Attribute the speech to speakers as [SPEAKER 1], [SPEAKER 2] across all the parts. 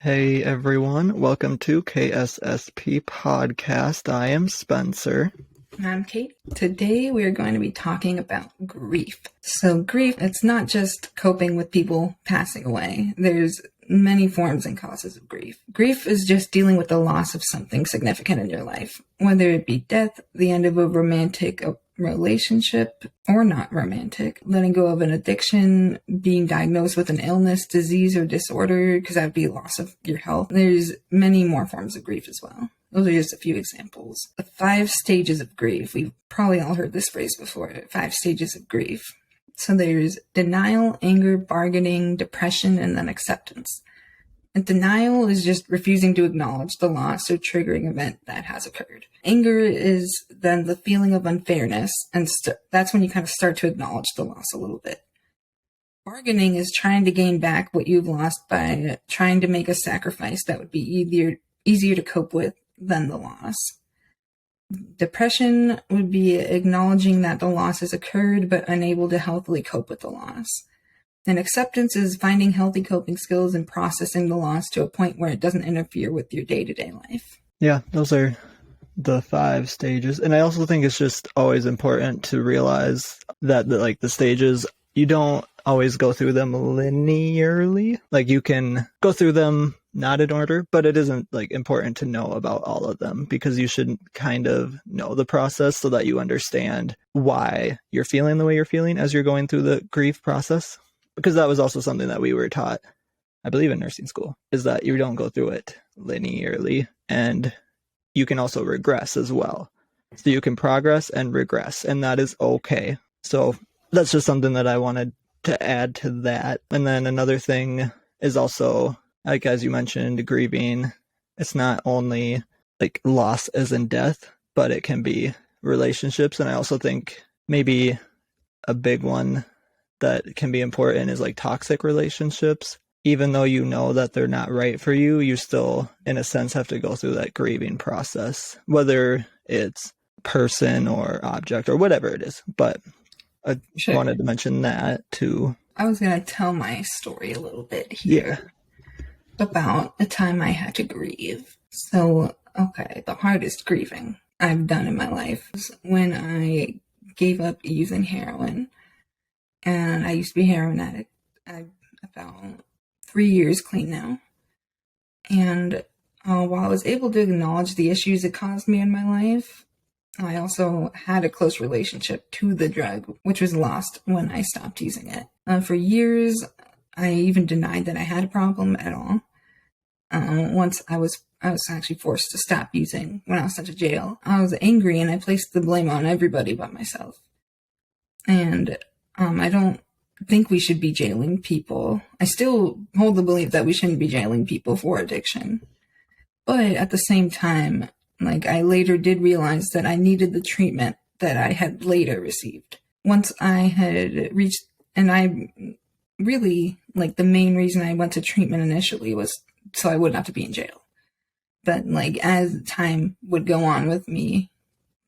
[SPEAKER 1] Hey everyone, welcome to KSSP Podcast. I am Spencer.
[SPEAKER 2] And I'm Kate. Today we are going to be talking about grief. So grief, it's not just coping with people passing away. There's many forms and causes of grief. Grief is just dealing with the loss of something significant in your life, whether it be death, the end of a romantic relationship, or not romantic, letting go of an addiction, being diagnosed with an illness, disease, or disorder, because that would be loss of your health. There's many more forms of grief as well. Those are just a few examples. The 5 stages of grief. We've probably all heard this phrase before, 5 stages of grief. So there's denial, anger, bargaining, depression, and then acceptance. And denial is just refusing to acknowledge the loss or triggering event that has occurred. Anger is then the feeling of unfairness, and that's when you kind of start to acknowledge the loss a little bit. Bargaining is trying to gain back what you've lost by trying to make a sacrifice that would be easier to cope with than the loss. Depression would be acknowledging that the loss has occurred but unable to healthily cope with the loss. And acceptance is finding healthy coping skills and processing the loss to a point where it doesn't interfere with your day-to-day life.
[SPEAKER 1] Yeah, those are the 5 stages. And I also think it's just always important to realize that the stages, you don't always go through them linearly. Like you can go through them not in order, but it isn't important to know about all of them, because you should kind of know the process so that you understand why you're feeling the way you're feeling as you're going through the grief process. Because that was also something that we were taught, I believe, in nursing school, is that you don't go through it linearly, and you can also regress as well. So you can progress and regress, and that is okay. So that's just something that I wanted to add to that. And then another thing is also, as you mentioned, grieving. It's not only loss as in death, but it can be relationships. And I also think maybe a big one that can be important is toxic relationships. Even though you know that they're not right for you, you still, in a sense, have to go through that grieving process, whether it's person or object or whatever it is. But I wanted to mention that too.
[SPEAKER 2] I was going to tell my story a little bit here about a time I had to grieve. So, the hardest grieving I've done in my life was when I gave up using heroin. And I used to be a heroin addict. I'm about 3 years clean now. And while I was able to acknowledge the issues it caused me in my life, I also had a close relationship to the drug, which was lost when I stopped using it. For years, I even denied that I had a problem at all. Once I was actually forced to stop using when I was sent to jail. I was angry and I placed the blame on everybody but myself. And I don't think we should be jailing people. I still hold the belief that we shouldn't be jailing people for addiction. But at the same time, I later did realize that I needed the treatment that I had later received. Once I had reached, and I really, the main reason I went to treatment initially was so I wouldn't have to be in jail. But as time would go on with me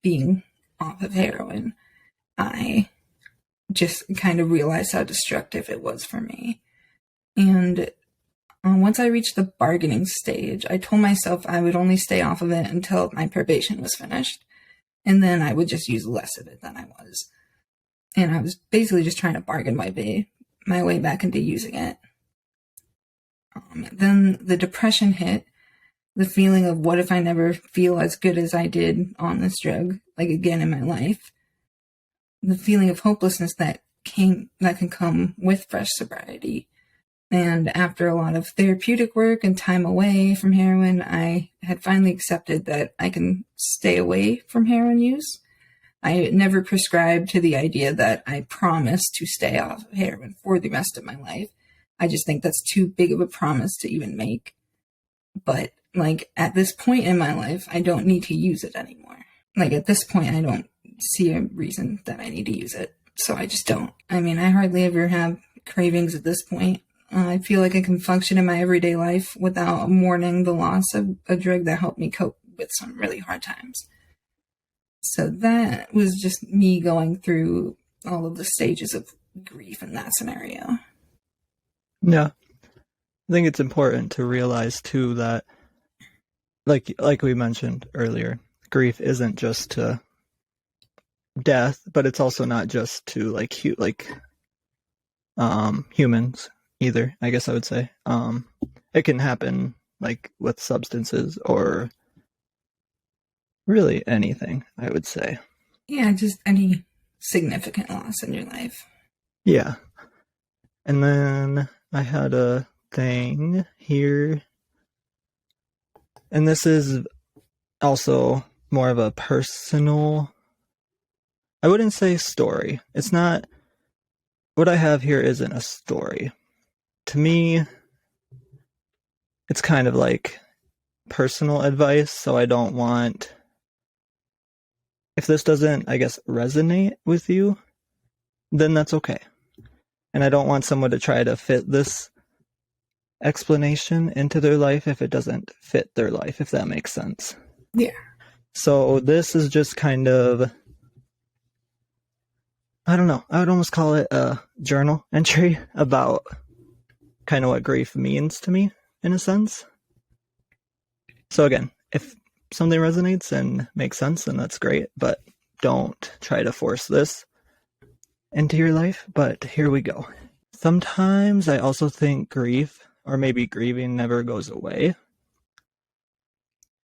[SPEAKER 2] being off of heroin, I just kind of realized how destructive it was for me. And once I reached the bargaining stage, I told myself I would only stay off of it until my probation was finished. And then I would just use less of it than I was. And I was basically just trying to bargain my way back into using it. Then the depression hit. The feeling of what if I never feel as good as I did on this drug, again in my life. The feeling of hopelessness that can come with fresh sobriety. And after a lot of therapeutic work and time away from heroin, I had finally accepted that I can stay away from heroin use. I never prescribed to the idea that I promised to stay off of heroin for the rest of my life. I just think that's too big of a promise to even make. But at this point in my life, I don't need to use it anymore. At this point, I don't see a reason that I need to use it. So I just don't. I mean, I hardly ever have cravings at this point. I feel like I can function in my everyday life without mourning the loss of a drug that helped me cope with some really hard times. So that was just me going through all of the stages of grief in that scenario.
[SPEAKER 1] Yeah. I think it's important to realize too that, like we mentioned earlier, grief isn't just to death, but it's also not just to humans either, I guess I would say. It can happen like with substances or really anything, I would say.
[SPEAKER 2] Yeah, just any significant loss in your life.
[SPEAKER 1] Yeah. And then I had a thing here, and this is also more of a personal, I wouldn't say story. It's not, what I have here isn't a story. To me, it's kind of like personal advice, so I don't want, if this doesn't, I guess, resonate with you, then that's okay. And I don't want someone to try to fit this explanation into their life if it doesn't fit their life, if that makes sense.
[SPEAKER 2] Yeah.
[SPEAKER 1] So this is just kind of, I don't know, I would almost call it a journal entry about kind of what grief means to me, in a sense. So again, if something resonates and makes sense, then that's great, but don't try to force this into your life. But here we go. Sometimes I also think grief, or maybe grieving, never goes away.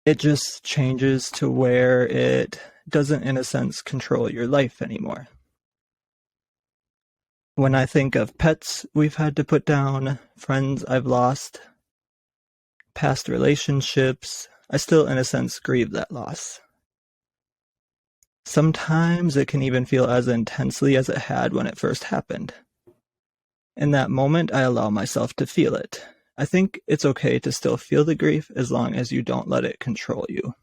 [SPEAKER 1] It just changes to where it doesn't, in a sense, control your life anymore. When I think of pets we've had to put down, friends I've lost, past relationships, I still, in a sense, grieve that loss. Sometimes it can even feel as intensely as it had when it first happened. In that moment, I allow myself to feel it. I think it's okay to still feel the grief as long as you don't let it control you.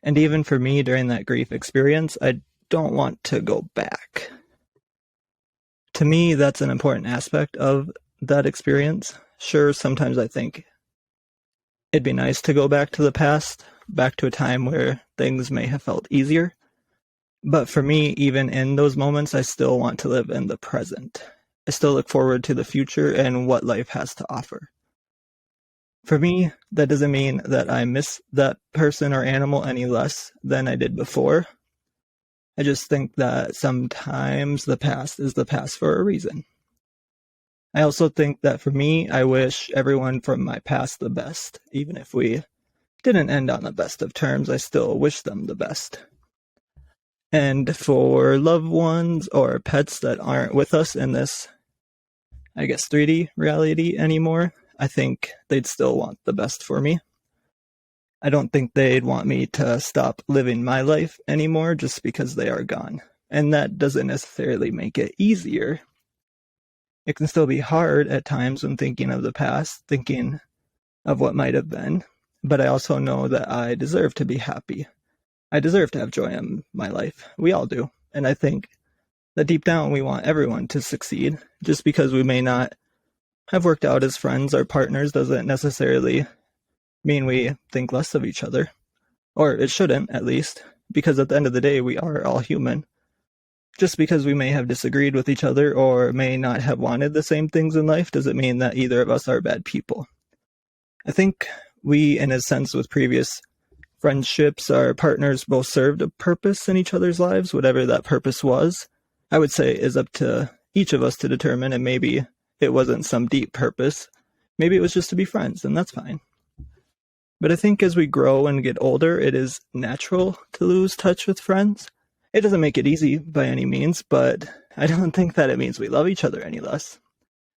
[SPEAKER 1] And even for me, during that grief experience, I don't want to go back. To me, that's an important aspect of that experience. Sure, sometimes I think it'd be nice to go back to the past, back to a time where things may have felt easier. But for me, even in those moments, I still want to live in the present. I still look forward to the future and what life has to offer. For me, that doesn't mean that I miss that person or animal any less than I did before. I just think that sometimes the past is the past for a reason. I also think that for me, I wish everyone from my past the best. Even if we didn't end on the best of terms, I still wish them the best. And for loved ones or pets that aren't with us in this, I guess, 3D reality anymore, I think they'd still want the best for me. I don't think they'd want me to stop living my life anymore just because they are gone. And that doesn't necessarily make it easier. It can still be hard at times when thinking of the past, thinking of what might have been. But I also know that I deserve to be happy. I deserve to have joy in my life. We all do. And I think that deep down we want everyone to succeed. Just because we may not have worked out as friends or partners doesn't necessarily mean we think less of each other. Or it shouldn't, at least, because at the end of the day we are all human. Just because we may have disagreed with each other or may not have wanted the same things in life doesn't mean that either of us are bad people. I think we, in a sense, with previous friendships, our partners both served a purpose in each other's lives, whatever that purpose was. I would say is up to each of us to determine, and maybe it wasn't some deep purpose. Maybe it was just to be friends, and that's fine. But I think as we grow and get older, it is natural to lose touch with friends. It doesn't make it easy by any means, but I don't think that it means we love each other any less.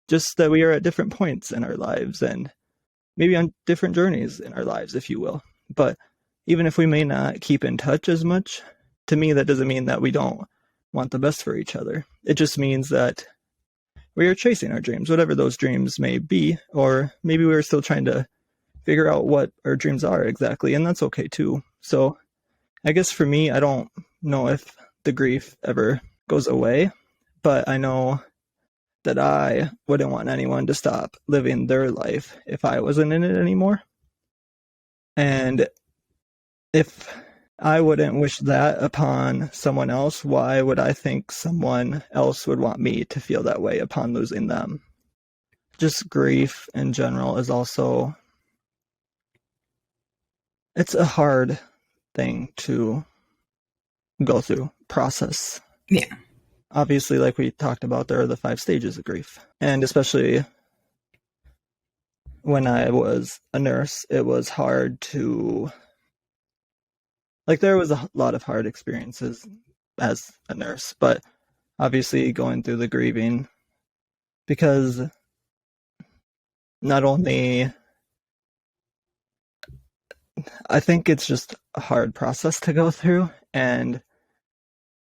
[SPEAKER 1] Just that we are at different points in our lives and maybe on different journeys in our lives, if you will. But even if we may not keep in touch as much, to me that doesn't mean that we don't want the best for each other. It just means that we are chasing our dreams, whatever those dreams may be, or maybe we're still trying to figure out what our dreams are exactly, and that's okay too. So I guess for me, I don't know if the grief ever goes away, but I know that I wouldn't want anyone to stop living their life if I wasn't in it anymore. And if I wouldn't wish that upon someone else, why would I think someone else would want me to feel that way upon losing them? just grief in general is also, it's a hard thing to go through, process.
[SPEAKER 2] Yeah.
[SPEAKER 1] Obviously, like we talked about, there are the 5 stages of grief. And especially when I was a nurse, it was hard to, like, there was a lot of hard experiences as a nurse, but obviously going through the grieving, because not only, I think it's just a hard process to go through, and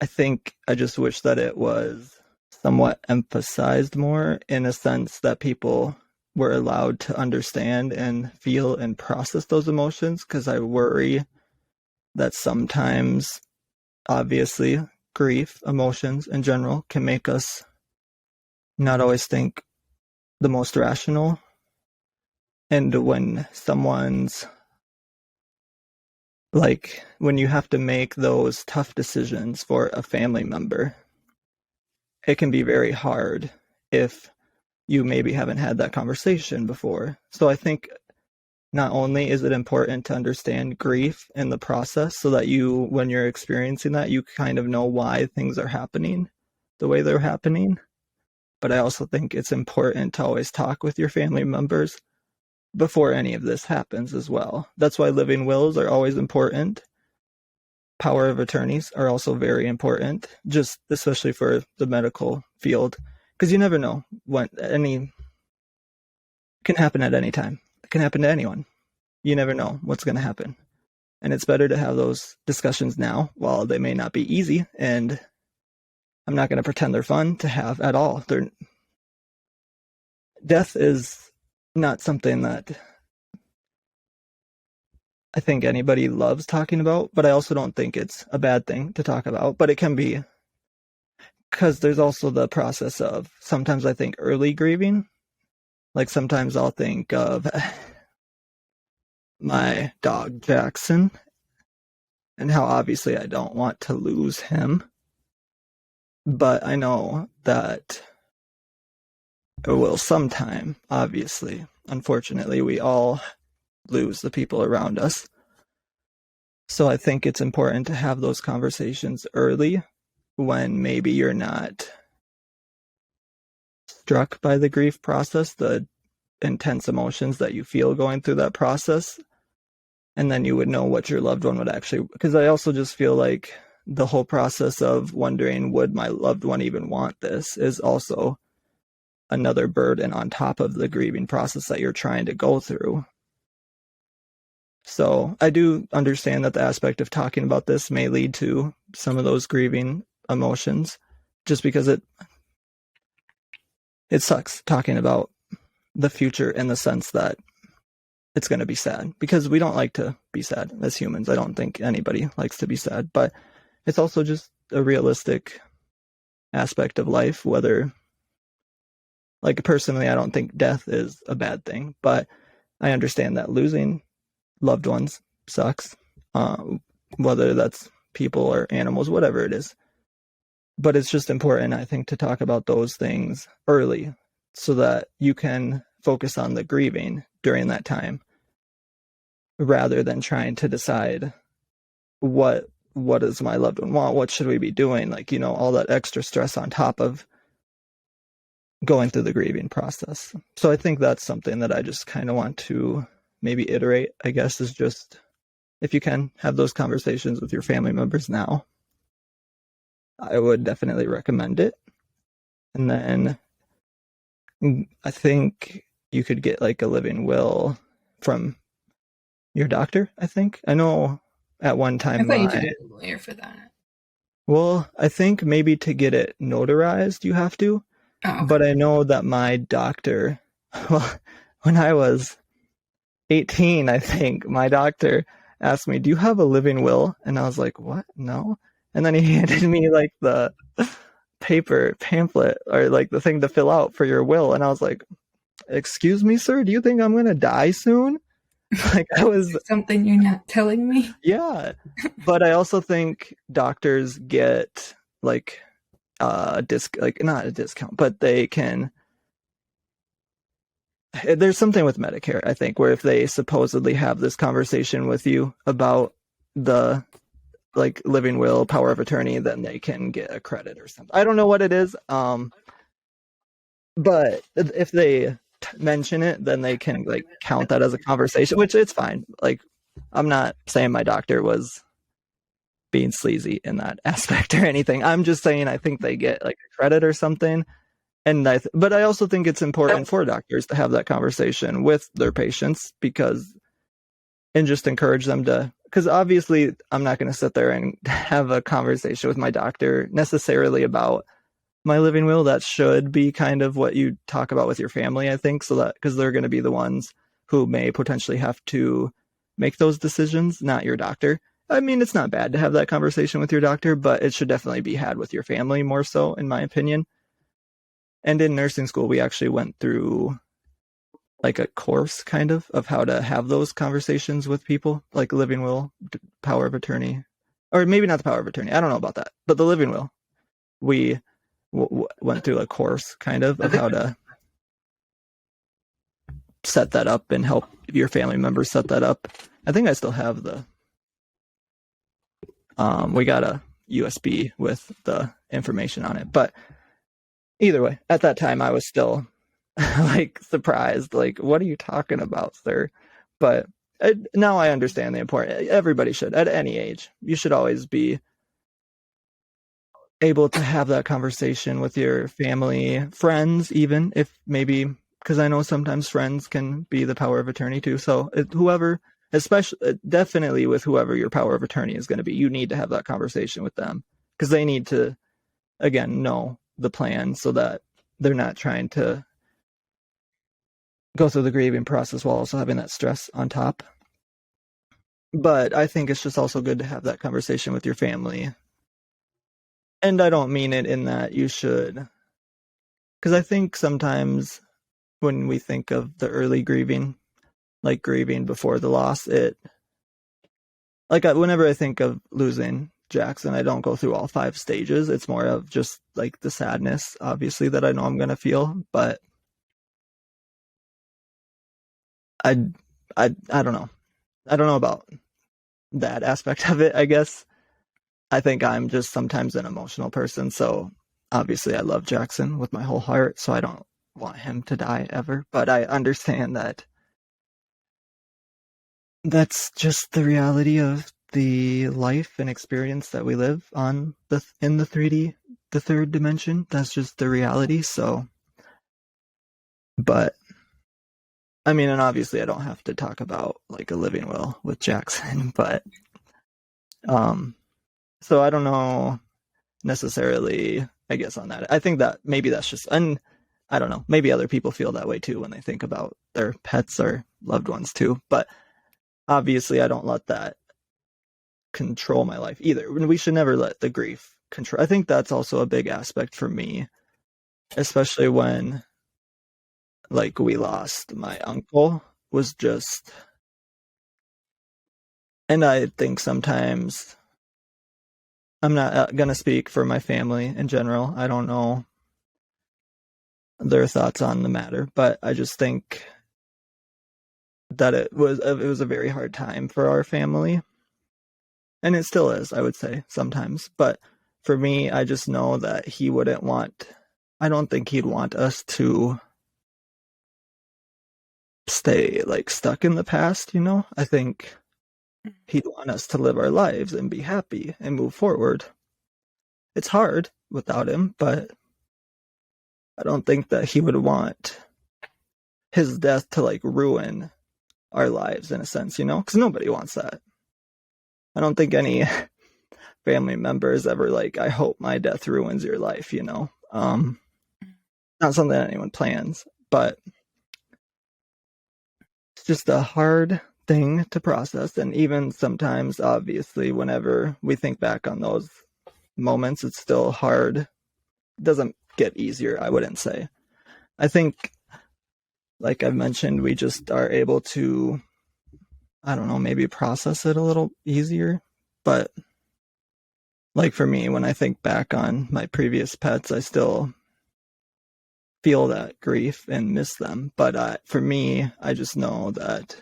[SPEAKER 1] I think I just wish that it was somewhat emphasized more, in a sense that people were allowed to understand and feel and process those emotions, because I worry that sometimes, obviously, grief, emotions in general, can make us not always think the most rational. And when someone's, like, when you have to make those tough decisions for a family member, it can be very hard if you maybe haven't had that conversation before. So I think not only is it important to understand grief in the process, so that you, when you're experiencing that, you kind of know why things are happening the way they're happening, but I also think it's important to always talk with your family members before any of this happens as well. That's why living wills are always important. Power of attorneys are also very important, just especially for the medical field, because you never know when any can happen at any time. It can happen to anyone. You never know what's going to happen. And it's better to have those discussions now, while they may not be easy, and I'm not going to pretend they're fun to have at all. Death is not something that I think anybody loves talking about, but I also don't think it's a bad thing to talk about, but it can be, because there's also the process of, sometimes I think early grieving, like sometimes I'll think of my dog Jackson and how obviously I don't want to lose him, but I know that it will sometime, obviously. Unfortunately, we all lose the people around us. So I think it's important to have those conversations early, when maybe you're not struck by the grief process, the intense emotions that you feel going through that process, and then you would know what your loved one would actually, because I also just feel like the whole process of wondering, would my loved one even want this, is also another burden on top of the grieving process that you're trying to go through. So I do understand that the aspect of talking about this may lead to some of those grieving emotions, just because it sucks talking about the future, in the sense that it's going to be sad, because we don't like to be sad as humans. I don't think anybody likes to be sad, but it's also just a realistic aspect of life. Whether, like, personally, I don't think death is a bad thing, but I understand that losing loved ones sucks, whether that's people or animals, whatever it is. But it's just important, I think, to talk about those things early, so that you can focus on the grieving during that time, rather than trying to decide what does my loved one want, what should we be doing, like, all that extra stress on top of going through the grieving process. So I think that's something that I just kind of want to maybe iterate, I guess, is just, if you can have those conversations with your family members now, I would definitely recommend it. And then I think you could get like a living will from your doctor, I think. I know at one time
[SPEAKER 2] I thought you did a lawyer for that.
[SPEAKER 1] Well, I think maybe to get it notarized, you have to.
[SPEAKER 2] Oh, okay.
[SPEAKER 1] But I know that my doctor, well, when I was 18, I think, my doctor asked me, "Do you have a living will?" And I was like, "What? No." And then he handed me like the paper pamphlet, or like the thing to fill out for your will. And I was like, "Excuse me, sir, do you think I'm going to die soon?" Like, I was
[SPEAKER 2] something you're not telling me.
[SPEAKER 1] Yeah. But I also think doctors get like like not a discount, but they can there's something with Medicare, I think, where if they supposedly have this conversation with you about the like living will, power of attorney, then they can get a credit or something. I don't know what it is. But if they mention it, then they can like count that as a conversation, which it's fine. Like, I'm not saying my doctor was being sleazy in that aspect or anything. I'm just saying I think they get like a credit or something. And but I also think it's important for doctors to have that conversation with their patients and just encourage them to, because obviously I'm not going to sit there and have a conversation with my doctor necessarily about my living will. That should be kind of what you talk about with your family, I think, so that because they're going to be the ones who may potentially have to make those decisions, not your doctor. I mean, it's not bad to have that conversation with your doctor, but it should definitely be had with your family more so, in my opinion. And in nursing school, we actually went through like a course kind of how to have those conversations with people, like living will, power of attorney, or maybe not the power of attorney. I don't know about that, but the living will. We went through a course kind of how to set that up and help your family members set that up. I think I still have we got a USB with the information on it, but either way, at that time I was still like surprised, like, what are you talking about, sir? But now I understand the importance. Everybody should, at any age, you should always be able to have that conversation with your family, friends, even if maybe, because I know sometimes friends can be the power of attorney too. So whoever, especially definitely with whoever your power of attorney is going to be, you need to have that conversation with them because they need to, again, know the plan so that they're not trying to go through the grieving process while also having that stress on top. But I think it's just also good to have that conversation with your family. And I don't mean it in that you should, because I think sometimes when we think of the early grieving, like grieving before the loss, whenever I think of losing Jackson, I don't go through all 5 stages. It's more of just like the sadness, obviously, that I know I'm going to feel, but I don't know. I don't know about that aspect of it, I guess. I think I'm just sometimes an emotional person, so obviously I love Jackson with my whole heart, so I don't want him to die ever, but I understand that that's just the reality of the life and experience that we live on in the 3D, the third dimension. That's just the reality. So, but I mean, and obviously I don't have to talk about like a living will with Jackson, but so I don't know necessarily, I guess, on that. I think that maybe that's just, and I don't know, maybe other people feel that way too when they think about their pets or loved ones too, but obviously I don't let that control my life either. We should never let the grief control. I think that's also a big aspect for me, especially when like we lost my uncle, was just, and I think sometimes, I'm not going to speak for my family in general. I don't know their thoughts on the matter, but I just think that it was a very hard time for our family. And it still is, I would say, sometimes. But for me, I just know that I don't think he'd want us to stay like stuck in the past, you know? I think he'd want us to live our lives and be happy and move forward. It's hard without him, but I don't think that he would want his death to like ruin our lives in a sense, you know? Because nobody wants that. I don't think any family members ever like, I hope my death ruins your life, you know? Not something that anyone plans, but it's just a hard thing to process. And even sometimes, obviously, whenever we think back on those moments, it's still hard. It doesn't get easier, I wouldn't say. I think, like I've mentioned, we just are able to, I don't know, maybe process it a little easier. But like for me, when I think back on my previous pets, I still feel that grief and miss them. But for me, I just know that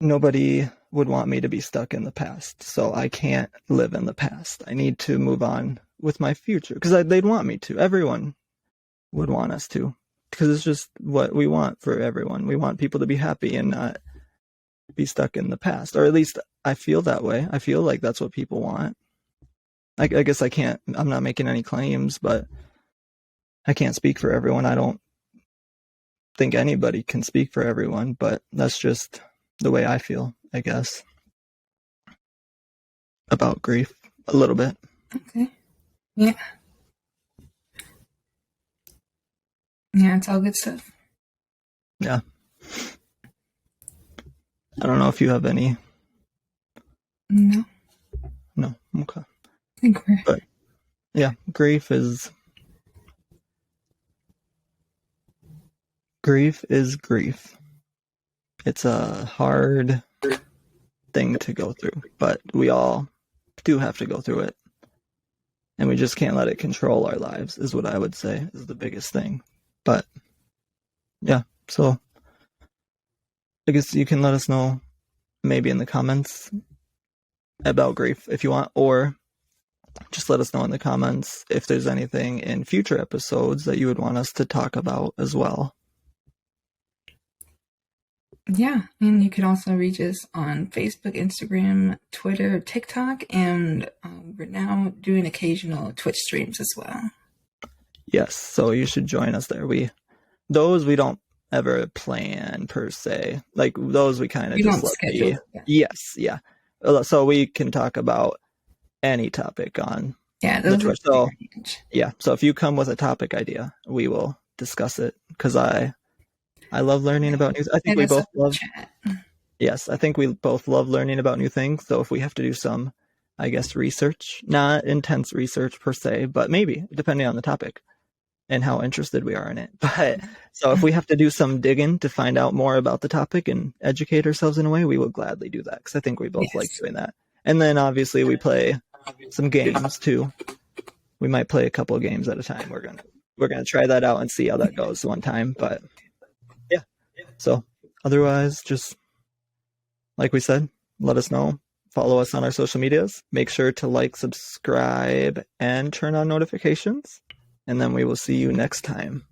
[SPEAKER 1] nobody would want me to be stuck in the past. So I can't live in the past. I need to move on with my future because they'd want me to. Everyone would want us to, because it's just what we want for everyone. We want people to be happy and not be stuck in the past, or at least I feel that way. I feel like that's what people want. I guess I'm not making any claims, but I can't speak for everyone. I don't think anybody can speak for everyone, but that's just the way I feel, I guess, about grief a little bit.
[SPEAKER 2] Okay. Yeah. Yeah, it's all good stuff.
[SPEAKER 1] Yeah. I don't know if you have any.
[SPEAKER 2] No.
[SPEAKER 1] No. Okay.
[SPEAKER 2] I think we're...
[SPEAKER 1] But yeah, grief is grief. It's a hard thing to go through, but we all do have to go through it. And we just can't let it control our lives, is what I would say is the biggest thing. But yeah, so I guess you can let us know maybe in the comments about grief if you want, or just let us know in the comments if there's anything in future episodes that you would want us to talk about as well.
[SPEAKER 2] Yeah, and you can also reach us on Facebook, Instagram, Twitter, TikTok, and we're now doing occasional Twitch streams as well.
[SPEAKER 1] Yes, so you should join us there. We don't ever plan per se. Like those we kind of just let be. Yes, yeah. So we can talk about any topic on the Twitch. So yeah, so if you come with a topic idea, we will discuss it because I love learning about new. I think we both love. Yes, I think we both love learning about new things. So if we have to do some, I guess, research, not intense research per se, but maybe depending on the topic and how interested we are in it. But so if we have to do some digging to find out more about the topic and educate ourselves in a way, we will gladly do that because I think we both like doing that. And then obviously we play some games too. We might play a couple of games at a time. We're gonna try that out and see how that goes one time. But yeah. So otherwise, just like we said, let us know. Follow us on our social medias. Make sure to like, subscribe, and turn on notifications. And then we will see you next time.